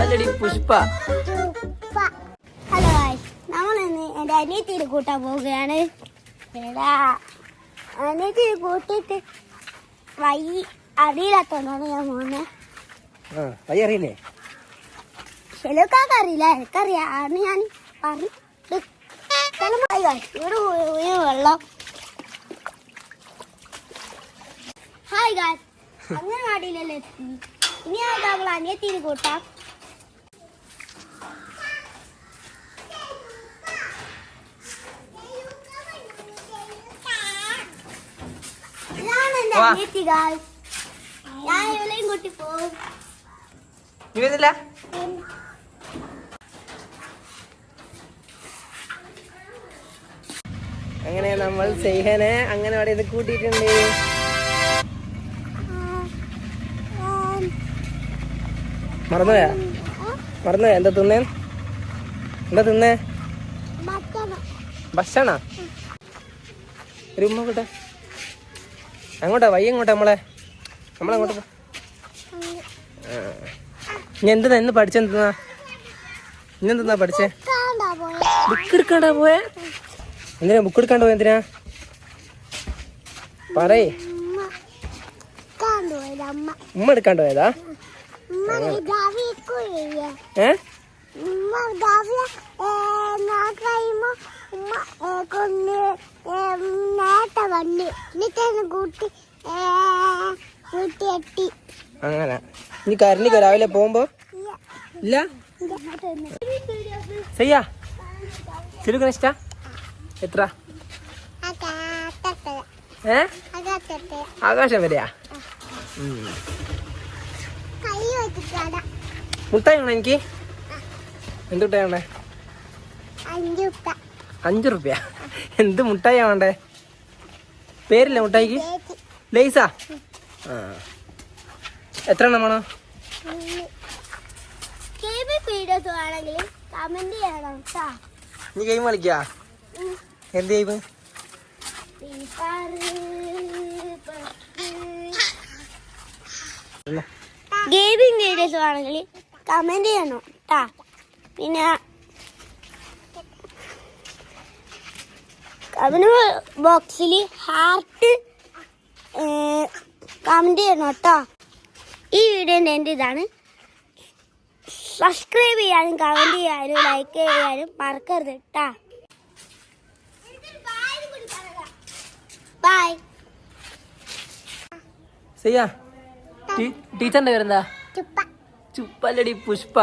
ചുപ്പല്ലടി Pushpa. Hello നമ്മളിന്ന് എൻ്റെ അനിയത്തിയിൽ കൂട്ടാൻ പോവുകയാണ്. അനിയത്തിയിൽ കൂട്ടിയിട്ട് വഴി അറിയില്ലാത്തോണ്ടാണ് ഞാൻ പോകുന്നത്. വഴി അറിയില്ലേ? ചിലക്കാർക്ക് അറിയില്ല, എനിക്കറിയാം. ആണ് ഞാൻ പറഞ്ഞു ഇവിടെ വെള്ളം. ഹായ് ഗായ്സ്, അങ്ങനെ വാടിയില്ലല്ലോ എത്തി. ഇനി നമ്മൾ അനിയത്തിയിൽ കൂട്ടാം. അനിയത്തി ഗായ്സ്, ഞാൻ ഇവളെയും കൂട്ടി പോകും. അങ്ങനെ നമ്മൾ സൈഹനെ അങ്ങനെ അവിടെ ഇത് കൂട്ടിയിട്ടുണ്ട്. മറന്നുപോയാ? എന്താ തിന്നേ? ഭക്ഷണ ഒരു ഉമ്മ കൂട്ടെ. അങ്ങോട്ടാ വയ്യ എങ്ങോട്ടാ നമ്മളങ്ങോട്ട് പോ. ഇനി എന്തെന്നാ ഇന്ന് പഠിച്ചെന്തെന്നാ? ഇന്നെന്തെന്നാ പഠിച്ചേ? ബുക്ക് എടുക്കാണ്ടാ പോയേ? എന്തിനാ ബുക്ക് എടുക്കാണ്ട് പോയ? എന്തിനാ പറയേ? ഉമ്മ എടുക്കാണ്ട് പോയതാ? അങ്ങനെ ഇനി കരണിക്കോ രാവിലെ പോകുമ്പോ? ഇല്ല ചെയ്യാ ശരിക്കും ഇഷ്ട? എത്ര? ആകാശം വരെയാ? മുട്ടായി വേണോ എനിക്ക്? എന്ത് മുട്ടായി വേണ്ടേ? 5 റുപ്യ? എന്ത് മുട്ടായി വേണ്ടേ? പേരില്ല മുട്ടായിക്ക്? ലേസാ? എത്ര എണ്ണം വേണോ? നീ ഗെയിം കളിക്കാ? എന്ത് ഗെയിം? ഗെയിമിംഗ് വീഡിയോസ് ആണെങ്കിൽ കമന്റ് ചെയ്യണം കേട്ടാ. പിന്നെ കമന്റ് ബോക്സിൽ ഹാർട്ട് കമന്റ് ചെയ്യണം കേട്ടോ. ഈ വീഡിയോൻ്റെ എൻ്റെ ഇതാണ്. സബ്സ്ക്രൈബ് ചെയ്യാനും കമന്റ് ചെയ്യാനും ലൈക്ക് ചെയ്യാനും മറക്കരുത് കേട്ടാ. ബൈ. ചെയ്യാ ടീച്ചറിന്റെ പേരെന്താ? ചുപ്പല്ലടി പുഷ്പ.